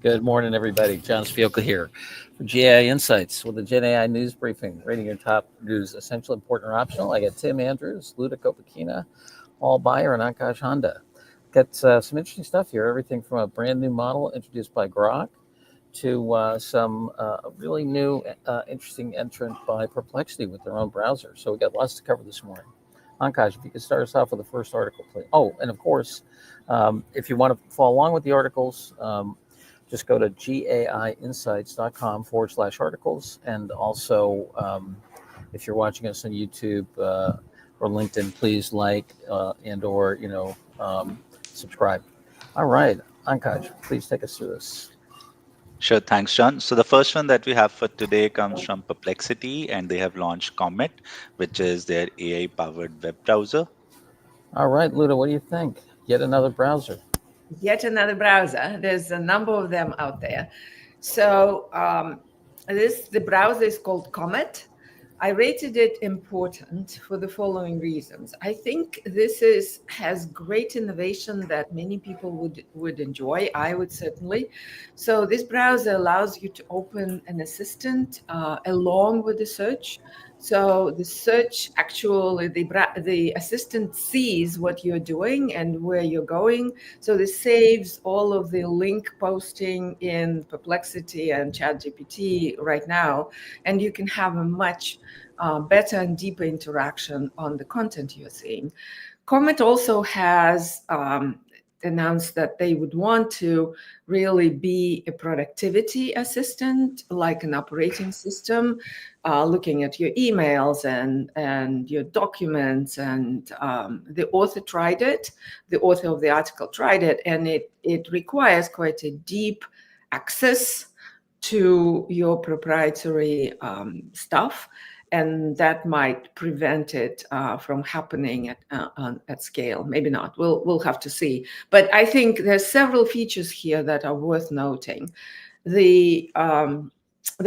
Good morning, everybody. John Spioka here for GAI Insights with the Gen AI news briefing, rating your top news essential, important, or optional. I got Tim Andrews, Luda Kopakina, Paul Bayer, and Akash Honda. Got some interesting stuff here. Everything from a brand new model introduced by Grok to some really new, interesting entrant by Perplexity with their own browser. So we got lots to cover this morning. Ankash, if you could start us off with the first article, please. Oh, and of course, if you want to follow along with the articles, just go to gaiinsights.com/articles. And also, if you're watching us on YouTube or LinkedIn, please like and or, subscribe. All right, Ankash, please take us through this. Sure, thanks, John. So the first one that we have for today comes from Perplexity, and they have launched Comet, which is their AI-powered web browser. All right, Luda, what do you think? Yet another browser. Yet another browser. There's a number of them out there. So the browser is called Comet. I rated it important for the following reasons. I think this has great innovation that many people would enjoy. I would certainly. So this browser allows you to open an assistant along with the search. So the search, actually, the assistant sees what you're doing and where you're going. So this saves all of the link posting in Perplexity and ChatGPT right now. And you can have a much better and deeper interaction on the content you're seeing. Comet also has announced that they would want to really be a productivity assistant, like an operating system, looking at your emails and your documents. And the author tried it. The author of the article tried it, and it requires quite a deep access to your proprietary stuff. And that might prevent it from happening at scale. Maybe not. We'll have to see. But I think there's several features here that are worth noting. The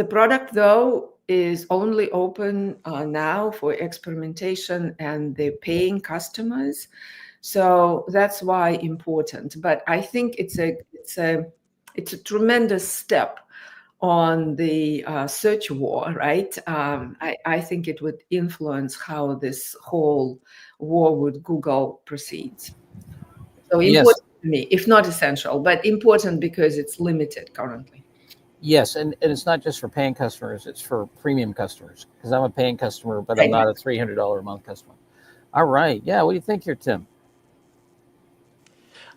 product, though, is only open now for experimentation and the paying customers. So that's why important. But I think it's a tremendous step on the search war, right? I think it would influence how this whole war with Google proceeds. So important to me, if not essential, but important because it's limited currently. Yes, and it's not just for paying customers, it's for premium customers. Because I'm a paying customer, but I'm not a $300 a month customer. All right. Yeah, what do you think here, Tim?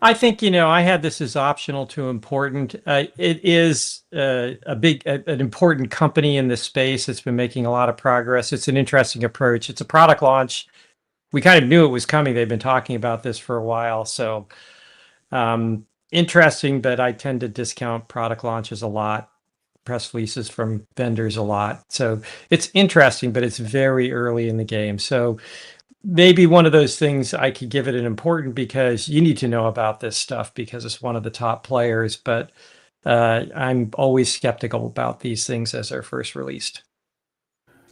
I think, I had this as optional to important. It is an important company in this space. It's been making a lot of progress. It's an interesting approach. It's a product launch. We kind of knew it was coming. They've been talking about this for a while. So interesting, but I tend to discount product launches a lot, press releases from vendors a lot. So it's interesting, but it's very early in the game. So maybe one of those things I could give it an important because you need to know about this stuff because it's one of the top players. But I'm always skeptical about these things as they're first released.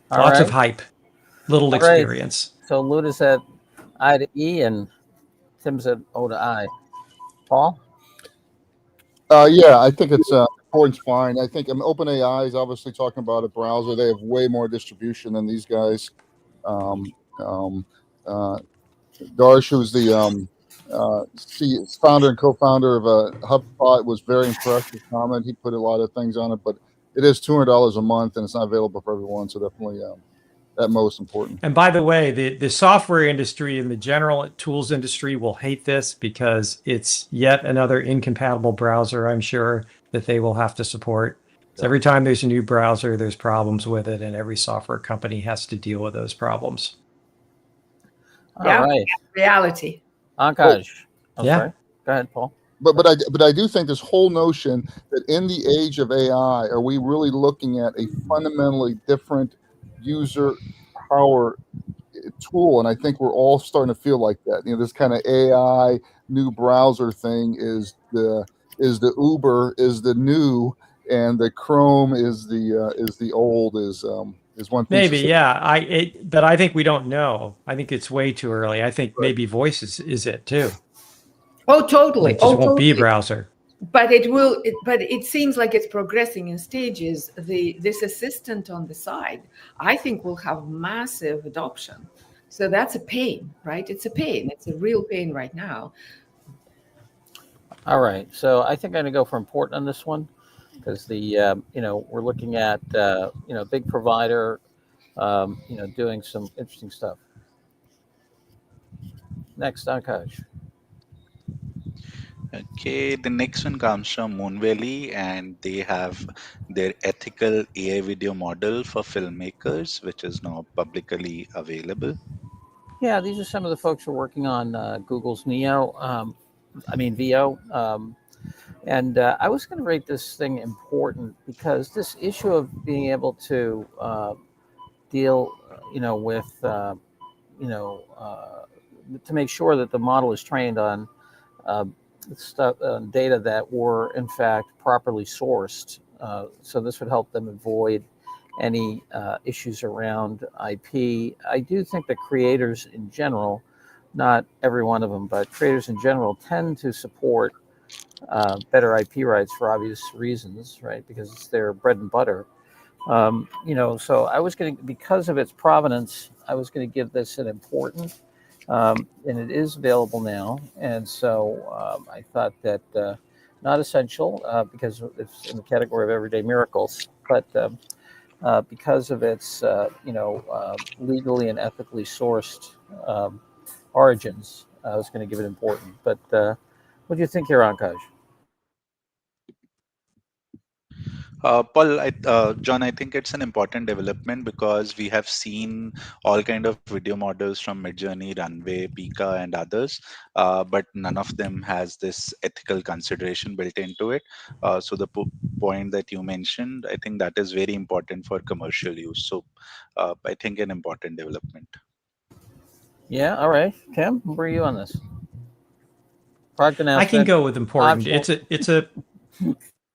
Lots of hype, little experience. Right. So Luda said I to E and Tim said O to I. Paul? Yeah, I think it's important's fine. I think OpenAI is obviously talking about a browser. They have way more distribution than these guys. Darsh, who's the founder and co-founder of HubSpot, was very impressed with Comet. He put a lot of things on it, but it is $200 a month, and it's not available for everyone. So definitely that most important. And by the way, the software industry and the general tools industry will hate this because it's yet another incompatible browser, I'm sure, that they will have to support. So every time there's a new browser, there's problems with it, and every software company has to deal with those problems. All right. Reality. Ankash. Yeah. Sorry. Go ahead, Paul. But I do think this whole notion that in the age of AI, are we really looking at a fundamentally different user power tool? And I think we're all starting to feel like that. This kind of AI new browser thing is the Uber is the new, and the Chrome is the old is one thing. Maybe, yeah. But I think we don't know. I think it's way too early. I think maybe voice is it too. Oh, totally. It just won't be a browser. But it seems like it's progressing in stages. This assistant on the side, I think, will have massive adoption. So that's a pain, right? It's a pain. It's a real pain right now. All right. So I think I'm going to go for important on this one because we're looking at, big provider, doing some interesting stuff. Next, Akash. Okay, the next one comes from Moon Valley, and they have their ethical AI video model for filmmakers, which is now publicly available. Yeah, these are some of the folks who are working on Google's Neo. VO. And I was going to rate this thing important because this issue of being able to deal, with, to make sure that the model is trained on uh, data that were in fact properly sourced. So this would help them avoid any issues around IP. I do think that creators in general, not every one of them, but creators in general tend to support better IP rights for obvious reasons, right? Because it's their bread and butter. So I was going to, because of its provenance, I was going to give this an important, and it is available now. And so I thought that not essential because it's in the category of everyday miracles, but because of its, legally and ethically sourced origins, I was going to give it important. But what do you think here, Ankaj? John, I think it's an important development because we have seen all kind of video models from Midjourney, Runway, Pika, and others, but none of them has this ethical consideration built into it. So the point that you mentioned, I think that is very important for commercial use. So I think an important development. Yeah, all right. Tim, where are you on this? Product I can announcement, go with important. optional.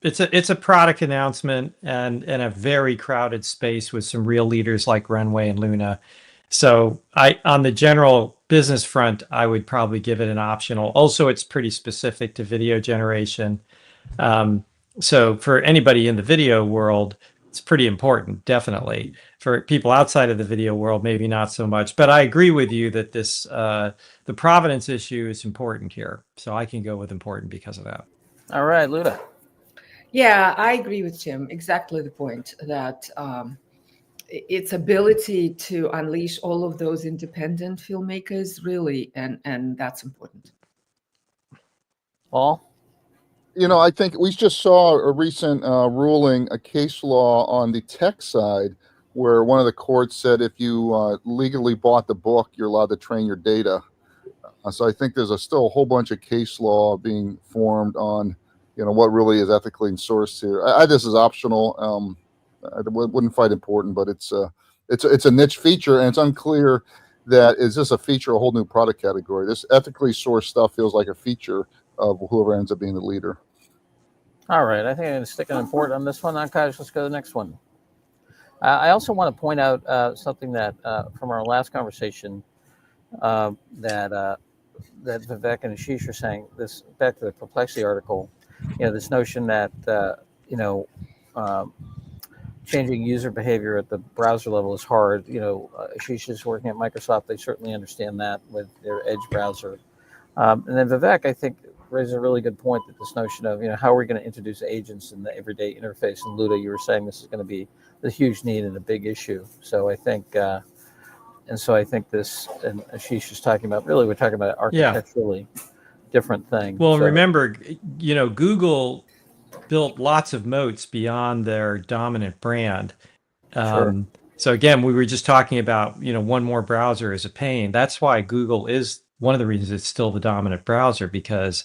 It's a product announcement and a very crowded space with some real leaders like Runway and Luna. So on the general business front, I would probably give it an optional. Also, it's pretty specific to video generation. So for anybody in the video world, it's pretty important, definitely. For people outside of the video world, maybe not so much. But I agree with you that the provenance issue is important here. So I can go with important because of that. All right, Luda. Yeah, I agree with Jim. Exactly the point that its ability to unleash all of those independent filmmakers, really, and that's important. Paul? I think we just saw a recent ruling, a case law on the tech side, where one of the courts said if you legally bought the book, you're allowed to train your data. So I think there's still a whole bunch of case law being formed on, what really is ethically sourced here. This is optional. I wouldn't fight important, but it's a niche feature, and it's unclear that is this a feature or a whole new product category. This ethically sourced stuff feels like a feature of whoever ends up being the leader. All right, I think I'm going to stick an important on this one. Akash, let's go to the next one. I also want to point out something that from our last conversation that Vivek and Ashish are saying. This back to the Perplexity article. This notion that changing user behavior at the browser level is hard. Ashish is working at Microsoft. They certainly understand that with their Edge browser. And then Vivek, I think, raises a really good point that this notion of, how are we going to introduce agents in the everyday interface? And Luda, you were saying this is going to be a huge need and a big issue. So I think, this, and Ashish is talking about, really, we're talking about architecturally different thing. Well, and remember, Google built lots of moats beyond their dominant brand. Sure. So again, we were just talking about, one more browser is a pain. That's why Google is one of the reasons it's still the dominant browser, because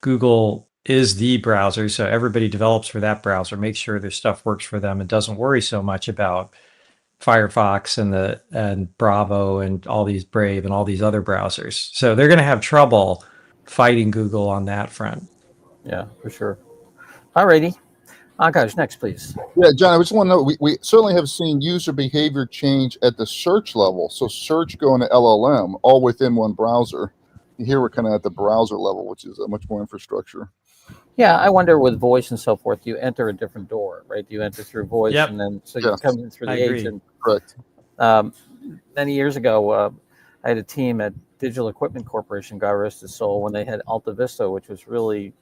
Google is the browser. So everybody develops for that browser, makes sure their stuff works for them, and doesn't worry so much about Firefox and Bravo and all these Brave and all these other browsers. So they're going to have trouble fighting Google on that front. Yeah, for sure. All righty. Akash, next, please. Yeah, John, I just want to know, we certainly have seen user behavior change at the search level. So search going to LLM, all within one browser. Here we're kind of at the browser level, which is much more infrastructure. Yeah, I wonder with voice and so forth, you enter a different door, right? You enter through voice, Yep. and then so you Yes. come in through I the agree. agent. Correct. Um, many years ago, I had a team at Digital Equipment Corporation, God rest his soul, when they had Alta Vista, which was really,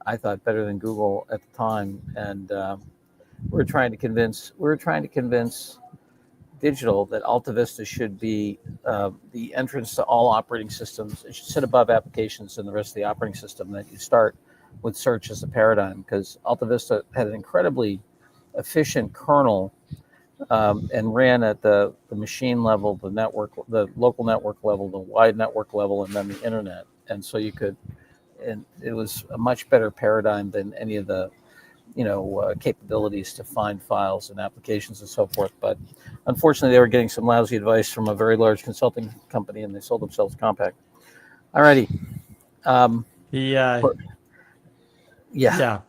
I thought, better than Google at the time, and we were trying to convince Digital that Alta Vista should be the entrance to all operating systems. It should sit above applications and the rest of the operating system. That you start with search as a paradigm, because Alta Vista had an incredibly efficient kernel, and ran at the machine level, the network, the local network level, the wide network level, and then the internet. And so you could, and it was a much better paradigm than any of the capabilities to find files and applications and so forth. But unfortunately, they were getting some lousy advice from a very large consulting company, and they sold themselves Compact. Alrighty. Yeah. Yeah,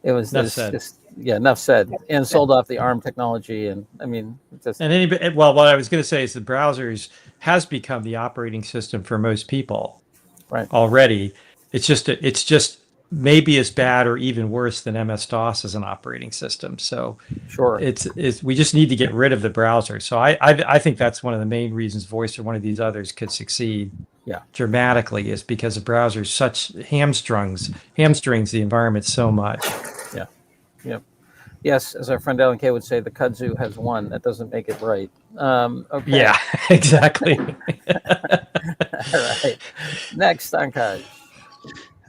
it was Enough said. just enough said. And sold off the ARM technology, and I mean, just And well, what I was going to say is the browsers has become the operating system for most people right. already. It's just maybe as bad or even worse than MS-DOS as an operating system. So Sure. it's we just need to get rid of the browser. So I think that's one of the main reasons Voice or one of these others could succeed dramatically, is because the browser such hamstrings the environment so much. Yeah. Yep. Yes, as our friend Alan Kay would say, the kudzu has won. That doesn't make it right. Okay. Yeah, exactly. All right. Next, Ankaj.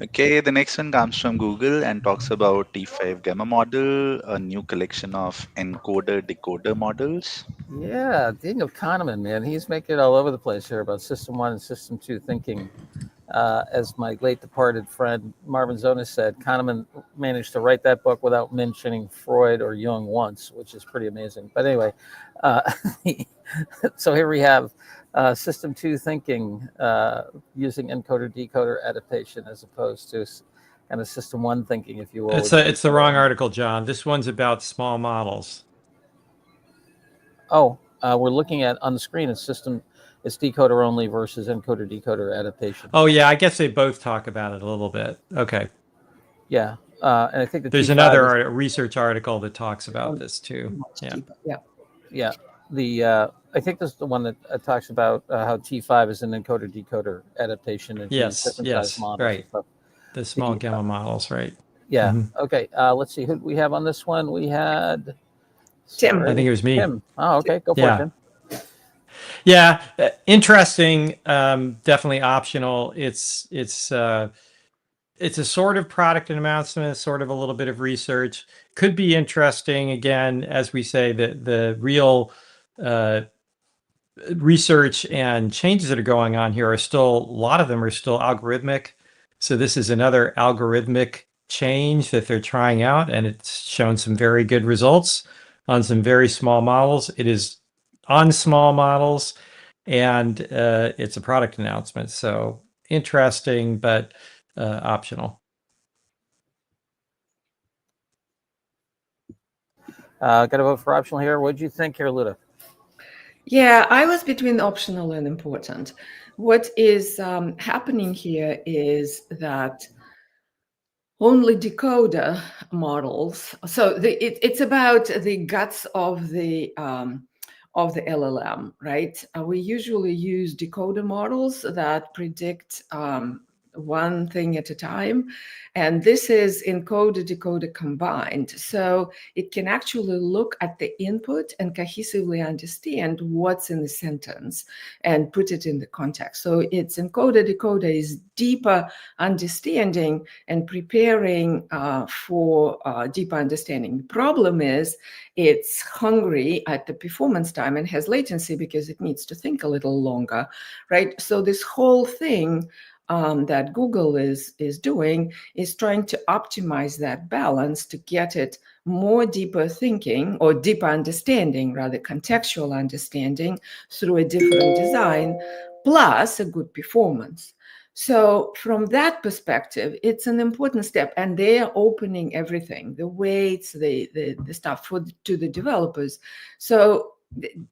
Okay, the next one comes from Google and talks about T5 Gamma model, a new collection of encoder decoder models. Yeah, Daniel Kahneman, man, he's making it all over the place here about System 1 and System 2 thinking. As my late departed friend Marvin Zonas said, Kahneman managed to write that book without mentioning Freud or Jung once, which is pretty amazing. But anyway, uh, so here we have System 2 thinking using encoder decoder adaptation as opposed to kind of System 1 thinking, if you will. It's the wrong article, John. This one's about small models. Oh, we're looking at on the screen a system. It's decoder only versus encoder decoder adaptation. Oh yeah, I guess they both talk about it a little bit. Okay. Yeah, and I think there's T5 another research article that talks about this too. Yeah. I think this is the one that talks about how T5 is an encoder decoder adaptation and Yes, different size models. right. The small gamma models, right? Yeah. Mm-hmm. Okay. Let's see who we have on this one. We had Tim. I think it was me. Tim. Oh, okay. Go for it, Tim. Yeah, interesting. Definitely optional. It's a sort of product announcement, sort of a little bit of research. Could be interesting. Again, as we say, the real research and changes that are going on here are still, a lot of them are still algorithmic. So this is another algorithmic change that they're trying out, and it's shown some very good results on some very small models. It is on small models, and it's a product announcement. So interesting, but optional. Got to vote for optional here. What did you think here, Luda? Yeah, I was between optional and important. What is happening here is that only decoder models. So it's about the guts of the LLM, right? We usually use decoder models that predict one thing at a time. And this is encoder decoder combined. So it can actually look at the input and cohesively understand what's in the sentence and put it in the context. So it's encoder decoder is deeper understanding and preparing for deeper understanding. The problem is it's hungry at the performance time and has latency because it needs to think a little longer, right? So this whole thing that Google is doing is trying to optimize that balance to get it more deeper thinking, or deeper understanding, rather contextual understanding, through a different design, plus a good performance. So from that perspective, it's an important step, and they are opening everything, the weights, the stuff to the developers. So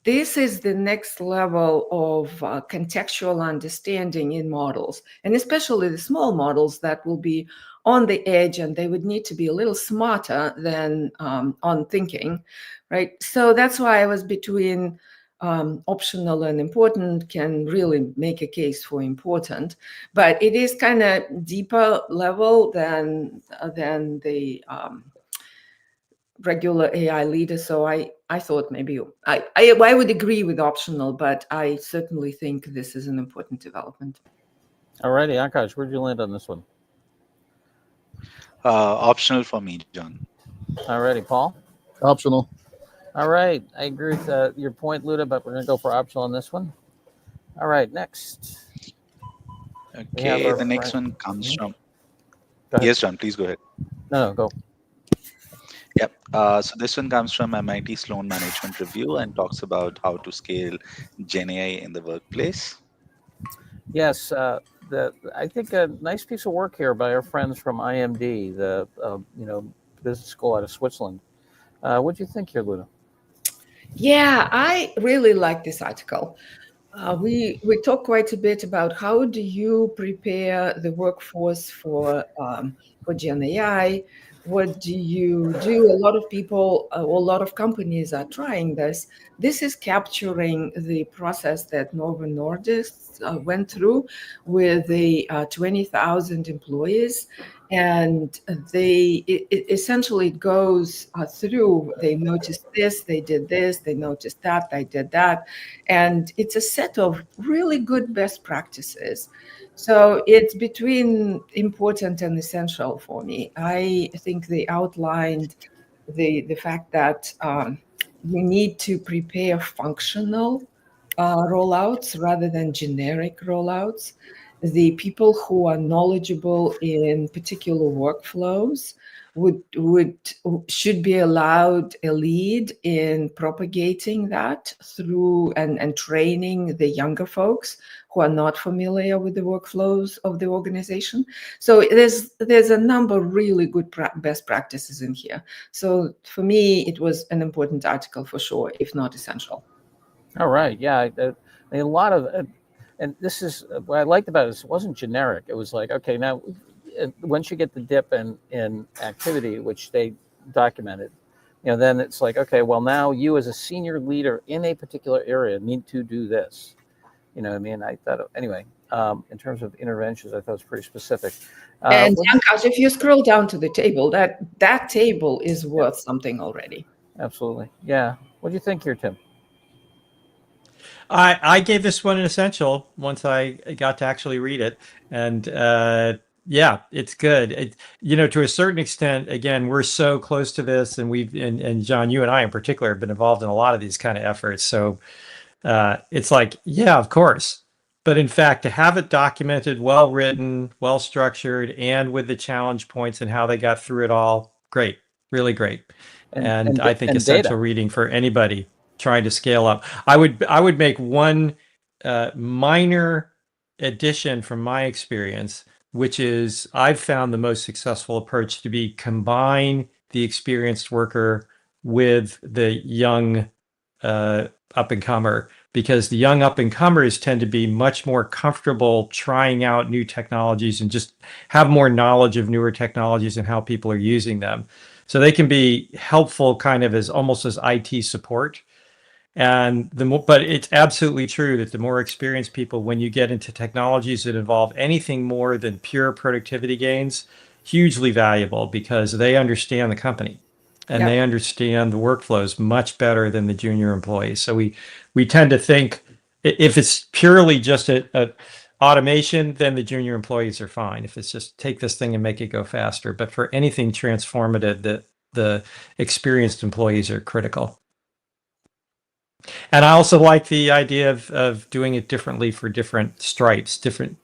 this is the next level of contextual understanding in models, and especially the small models that will be on the edge, and they would need to be a little smarter than on thinking, right? So that's why I was between optional and important. Can really make a case for important, but it is kind of deeper level than the regular AI leader. So I thought maybe I would agree with optional, but I certainly think this is an important development. All righty, Akash, where'd you land on this one? Optional for me, John. All righty, Paul. Optional. All right, I agree with your point, Luda, but we're going to go for optional on this one. All right, next. We have Okay, our the next friend- one comes Mhm. from. Go ahead. Yes, John, please go ahead. No, go. Yep. So this one comes from MIT Sloan Management Review and talks about how to scale Gen AI in the workplace. Yes, I think a nice piece of work here by our friends from IMD, the business school out of Switzerland. What do you think here, Luda? Yeah, I really like this article. We talk quite a bit about how do you prepare the workforce for Gen AI. What do you do? A lot of people, a lot of companies are trying this. This is capturing the process that Novo Nordisk went through with the 20,000 employees, and it essentially goes through. They noticed this, they did this, they noticed that, they did that, and it's a set of really good best practices. So it's between important and essential for me. I think they outlined the fact that we need to prepare functional rollouts rather than generic rollouts. The people who are knowledgeable in particular workflows would should be allowed a lead in propagating that through and training the younger folks who are not familiar with the workflows of the organization. So there's a number of really good best practices in here. So for me, it was an important article for sure, if not essential. All right, yeah, a lot of, and this is what I liked about it. Is it wasn't generic. It was like, okay, now once you get the dip in activity, which they documented, then it's like, okay, well, now you as a senior leader in a particular area need to do this. You know what I mean? I thought, anyway, in terms of interventions, I thought it was pretty specific. And Yankash, if you scroll down to the table, that table is worth something already. Absolutely, yeah. What do you think here, Tim? I gave this one an essential once I got to actually read it, and yeah, it's good. To a certain extent, again, we're so close to this, and and John, you and I in particular have been involved in a lot of these kind of efforts. So it's like, yeah, of course. But in fact, to have it documented, well written, well structured, and with the challenge points and how they got through it all, great, really great. And I think essential data. reading for anybody trying to scale up. I would make one minor addition from my experience, which is I've found the most successful approach to be combine the experienced worker with the young up and comer, because the young up and comers tend to be much more comfortable trying out new technologies and just have more knowledge of newer technologies and how people are using them. So they can be helpful kind of as almost as IT support. And but it's absolutely true that the more experienced people, when you get into technologies that involve anything more than pure productivity gains, hugely valuable because they understand the company and they understand the workflows much better than the junior employees. So we tend to think if it's purely just a automation, then the junior employees are fine. If it's just take this thing and make it go faster. But for anything transformative, the experienced employees are critical. And I also like the idea of doing it differently for different stripes, different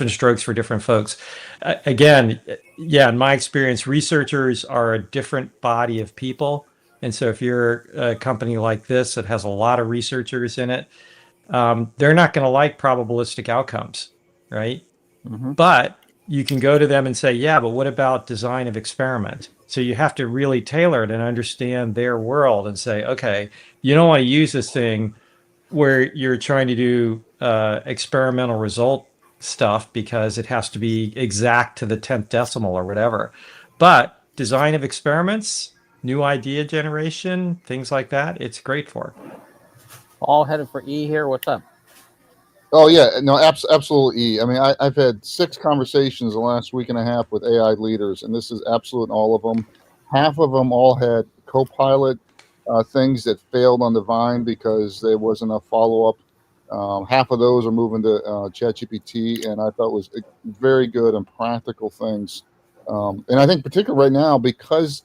strokes for different folks. Again, yeah, in my experience, researchers are a different body of people. And so if you're a company like this that has a lot of researchers in it, they're not going to like probabilistic outcomes, right? Mm-hmm. But you can go to them and say, yeah, but what about design of experiment? So you have to really tailor it and understand their world and say, okay, you don't want to use this thing where you're trying to do experimental result stuff because it has to be exact to the 10th decimal or whatever. But design of experiments, new idea generation, things like that, it's great for. All headed for E here. What's up? Oh yeah, no, absolutely. I mean, I've had 6 conversations the last week and a half with AI leaders, and this is absolute in all of them. Half of them all had Copilot things that failed on the vine because there wasn't a follow up. Half of those are moving to ChatGPT, and I thought was very good and practical things. And I think particularly right now, because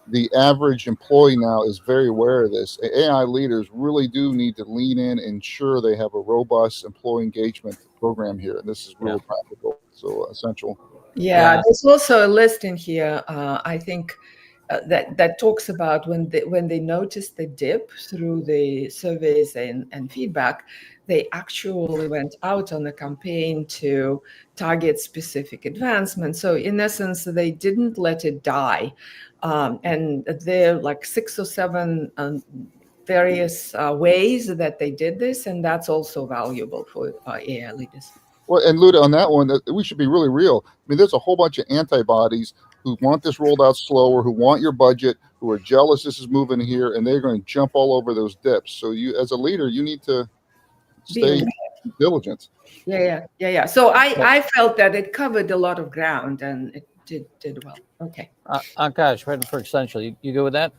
the average employee now is very aware of this, AI leaders really do need to lean in and ensure they have a robust employee engagement program here. And this is really practical, so essential. Yeah, there's also a list in here, I think, that talks about when they noticed the dip through the surveys and feedback, they actually went out on a campaign to target specific advancements. So in essence, they didn't let it die. And there are like 6 or 7 various ways that they did this, and that's also valuable for AI leaders. Well, and Luda, on that one, we should be really real. I mean, there's a whole bunch of antibodies who want this rolled out slower, who want your budget, who are jealous this is moving here, and they're going to jump all over those dips. So you, as a leader, you need to stay diligent. Yeah. So I felt that it covered a lot of ground, and it did well. Okay. Akash, ready for essential. You go with that?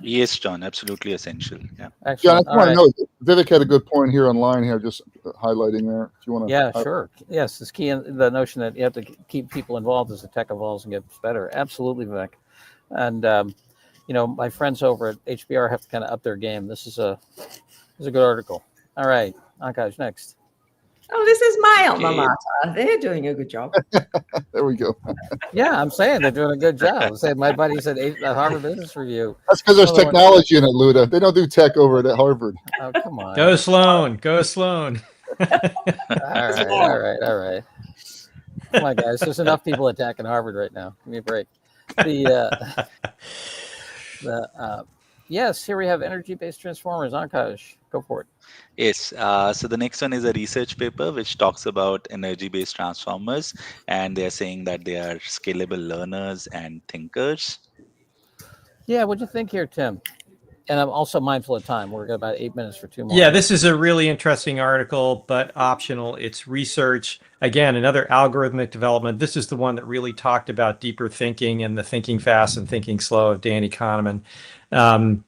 Yes, John, absolutely essential. Yeah. Excellent. John, I want to know, Vivek had a good point here online here, just highlighting there. If you want to. Yeah, sure. Yes, it's key in the notion that you have to keep people involved as the tech evolves and gets better. Absolutely, Vivek. And my friends over at HBR have to kind of up their game. This is a good article. All right, Akash, next. Oh, this is my alma mater. They're doing a good job. There we go. Yeah, I'm saying they're doing a good job. Say my buddy said Harvard Business Review. That's because there's technology in it, Luda. They don't do tech over at Harvard. Oh, come on. Go Sloan. Go Sloan. All right. Come on, guys. There's enough people attacking Harvard right now. Give me a break. Yes, here we have energy-based transformers. Akash, go for it. Yes. So the next one is a research paper which talks about energy-based transformers, and they are saying that they are scalable learners and thinkers. Yeah, what'd you think here, Tim? And I'm also mindful of time. We're got about 8 minutes for 2 more. Yeah, this is a really interesting article, but optional. It's research. Again, another algorithmic development. This is the one that really talked about deeper thinking and the thinking fast and thinking slow of Danny Kahneman. And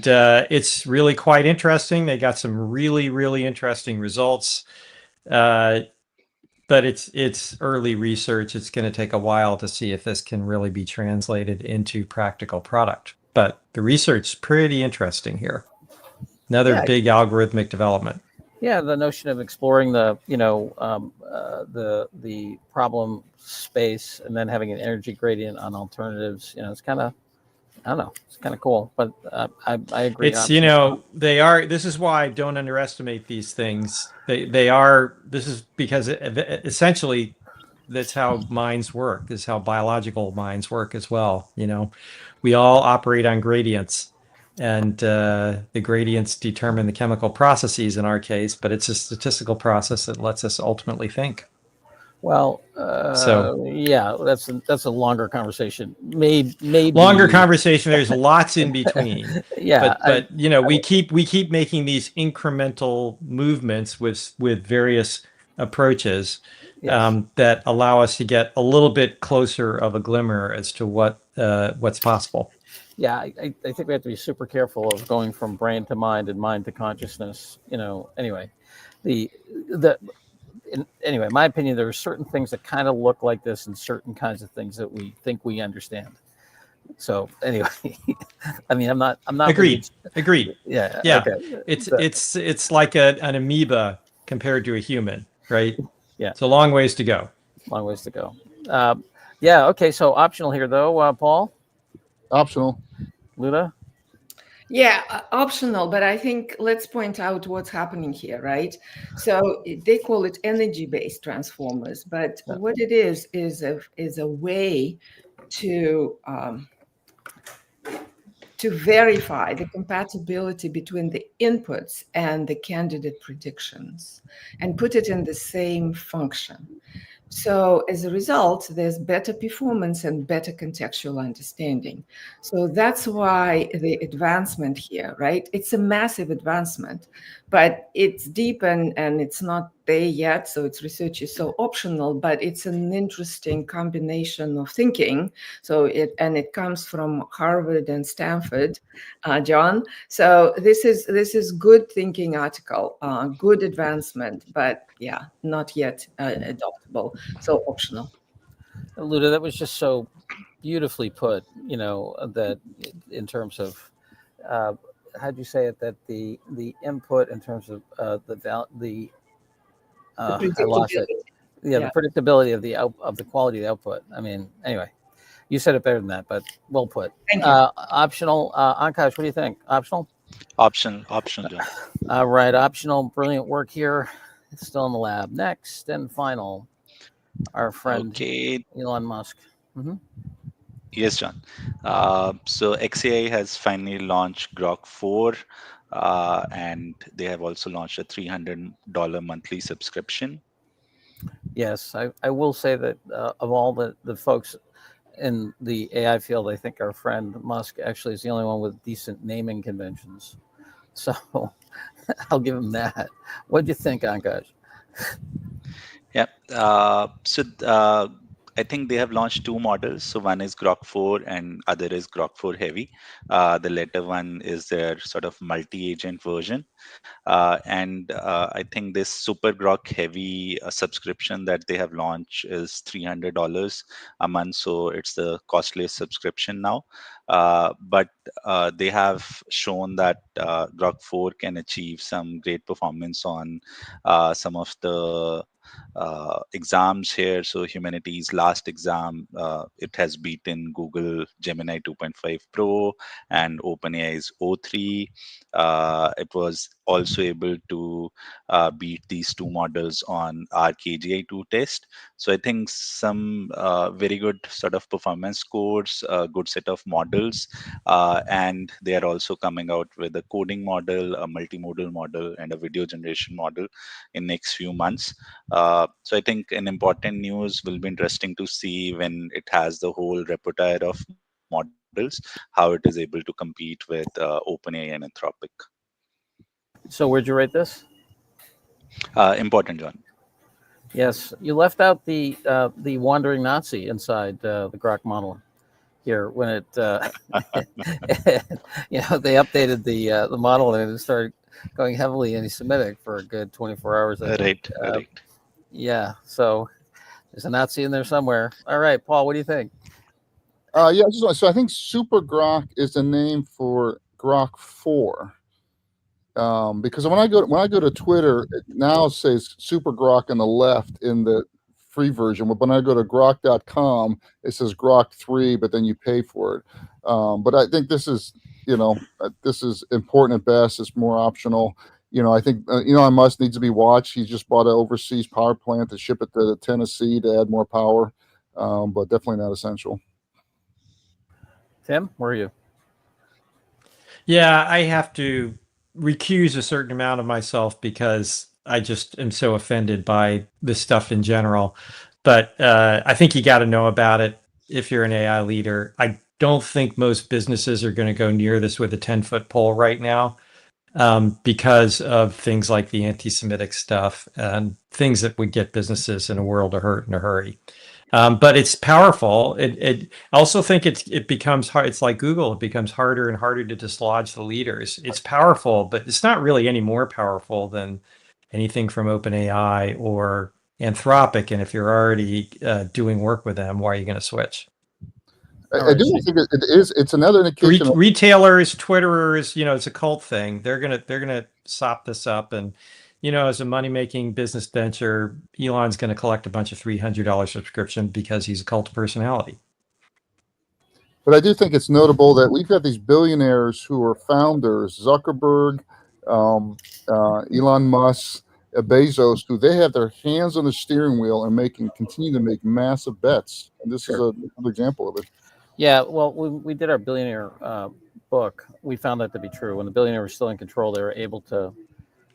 it's really quite interesting. They got some really, really interesting results. But it's early research. It's going to take a while to see if this can really be translated into practical product. But the research is pretty interesting here. Another big algorithmic development. Yeah, the notion of exploring the problem space and then having an energy gradient on alternatives. It's kind of, I don't know, it's kind of cool. But I agree. It's they are. This is why I don't underestimate these things. They are. This is because essentially that's how minds work. This is how biological minds work as well. We all operate on gradients, and the gradients determine the chemical processes in our case, but it's a statistical process that lets us ultimately think. Well, yeah, that's a longer conversation. Maybe longer conversation. There's lots in between. Yeah, but we keep making these incremental movements with various approaches that allow us to get a little bit closer of a glimmer as to what's possible. Yeah, I think we have to be super careful of going from brain to mind and mind to consciousness. Anyway, anyway, my opinion, there are certain things that kind of look like this and certain kinds of things that we think we understand. So anyway, I mean, I'm not agreed. Yeah. Okay. It's like an amoeba compared to a human, right? Yeah. It's a long ways to go. Yeah. Okay. So optional here though, Paul. Optional. Luda. Yeah, optional, but I think let's point out what's happening here, right? So they call it energy-based transformers, but what it is a way to to verify the compatibility between the inputs and the candidate predictions and put it in the same function. So as a result, there's better performance and better contextual understanding. So that's why the advancement here, right? It's a massive advancement, but it's deep and it's not there yet. So its research is so optional, but it's an interesting combination of thinking. So it comes from Harvard and Stanford, John. So this is good thinking article, good advancement, but yeah, not yet adoptable, so optional. Luda, that was just so beautifully put. That in terms of how'd you say it? That the input in terms of the The I lost it. predictability. Yeah, the Yeah. predictability of the quality of the output. I mean, anyway, you said it better than that, but well put. Thank you. Optional, Ankash, what do you think? Optional? Optional, John. All right, optional. Brilliant work here. It's still in the lab. Next and final, our friend Okay. Elon Musk. Mm-hmm. Yes, John. So XAI has finally launched Grok 4, and they have also launched a $300 monthly subscription. Yes, I will say that of all the folks in the AI field, I think our friend Musk actually is the only one with decent naming conventions. So I'll give him that. What do you think, Ankash? Yeah. I think they have launched two models. So one is Grok 4 and other is Grok 4 Heavy. The latter one is their sort of multi-agent version. I think this Super Grok Heavy subscription that they have launched is $300 a month. So it's the costliest subscription now. But they have shown that Grok 4 can achieve some great performance on some of the exams here. So humanities last exam, it has beaten Google Gemini 2.5 Pro and OpenAI's O3. It was also able to beat these two models on our KGI2 test. So I think some very good sort of performance scores, a good set of models, and they are also coming out with a coding model, a multimodal model, and a video generation model in next few months. So I think an important news will be interesting to see when it has the whole repertoire of models, how it is able to compete with OpenAI and Anthropic. So where'd you rate this? Important, John. Yes, you left out the wandering Nazi inside the Grok model here when it they updated the model and it started going heavily anti-Semitic for a good 24 hours, I think. Right, right. Yeah, so there's a Nazi in there somewhere. All right, Paul, what do you think? Yeah, so I think Super Grok is the name for Grok 4. Because when I go to Twitter, it now says Super Grok on the left in the free version. But when I go to grok.com, it says Grok 3, but then you pay for it. But I think this is important at best. It's more optional. I think Elon Musk needs to be watched. He just bought an overseas power plant to ship it to Tennessee to add more power, but definitely not essential. Tim, where are you? Yeah, I have to recuse a certain amount of myself because I just am so offended by this stuff in general. But I think you got to know about it if you're an AI leader. I don't think most businesses are going to go near this with a 10-foot pole right now, because of things like the anti-Semitic stuff and things that would get businesses in a world of hurt in a hurry. But it's powerful. I also think it becomes hard. It's like Google. It becomes harder and harder to dislodge the leaders. It's powerful, but it's not really any more powerful than anything from OpenAI or Anthropic. And if you're already doing work with them, why are you going to switch? I do think it is. It's another indication. Retailers, Twitterers, it's a cult thing. They're gonna sop this up, and as a money making business venture, Elon's gonna collect a bunch of $300 subscription because he's a cult personality. But I do think it's notable that we've got these billionaires who are founders: Zuckerberg, Elon Musk, Bezos, who they have their hands on the steering wheel and continue to make massive bets. And this is a good example of it. Yeah, well, we did our billionaire book, we found that to be true. When the billionaire was still in control, they were able to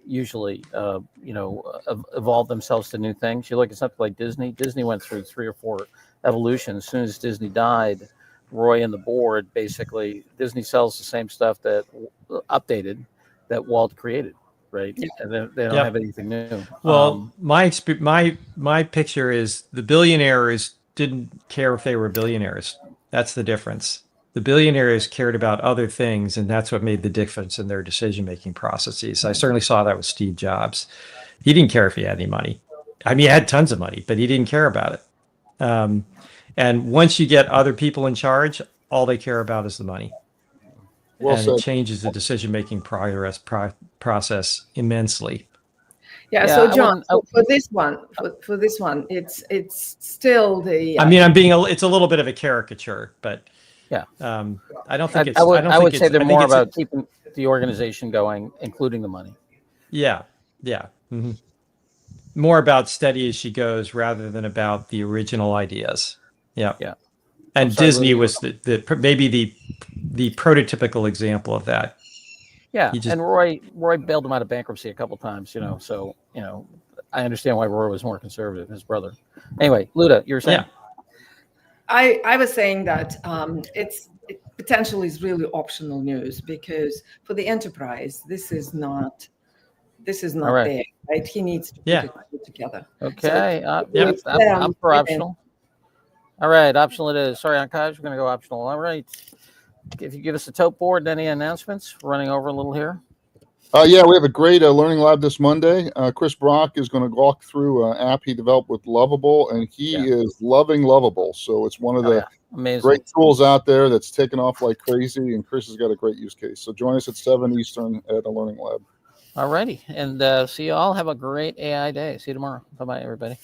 usually, evolve themselves to new things. You look at something like Disney. Disney went through 3 or 4 evolutions. As soon as Disney died, Roy and the board basically, Disney sells the same stuff that updated that Walt created, right? Yeah. And they don't Yep. have anything new. Well, my picture is the billionaires didn't care if they were billionaires. That's the difference. The billionaires cared about other things, and that's what made the difference in their decision-making processes. I certainly saw that with Steve Jobs. He didn't care if he had any money. I mean, he had tons of money, but he didn't care about it. And once you get other people in charge, all they care about is the money. Well And said. it changes the decision-making process immensely. Yeah. Yeah, So I John, wouldn't- for this one, it's still the. I mean, it's a little bit of a caricature, but Yeah. I don't think it's. I would say they're I think more it's about keeping the organization going, including the money. yeah. Mhm. More about steady as she goes rather than about the original ideas. Yeah. Yeah. And sorry, Disney Lou. was maybe the prototypical example of that. Yeah, He just- and Roy bailed him out of bankruptcy a couple times, so I understand why Roy was more conservative, his brother. Anyway, Luda, you were saying? Yeah. I was saying that it potentially is really optional news, because for the enterprise, this is not All right. there, right? He needs to Yeah. put it together. Okay, Yep. I'm for optional. All right, optional it is. Sorry, Ankaj, we're going to go optional. All right. If you give us a tote board, any announcements? Running over a little here. Yeah, we have a great learning lab this Monday. Chris Brock is going to walk through an app he developed with Lovable, and he is loving Lovable. So it's one of the Amazing. great tools out there that's taken off like crazy, and Chris has got a great use case. So join us at 7 Eastern at a learning lab. All righty, and see you all. Have a great AI day. See you tomorrow. Bye-bye, everybody.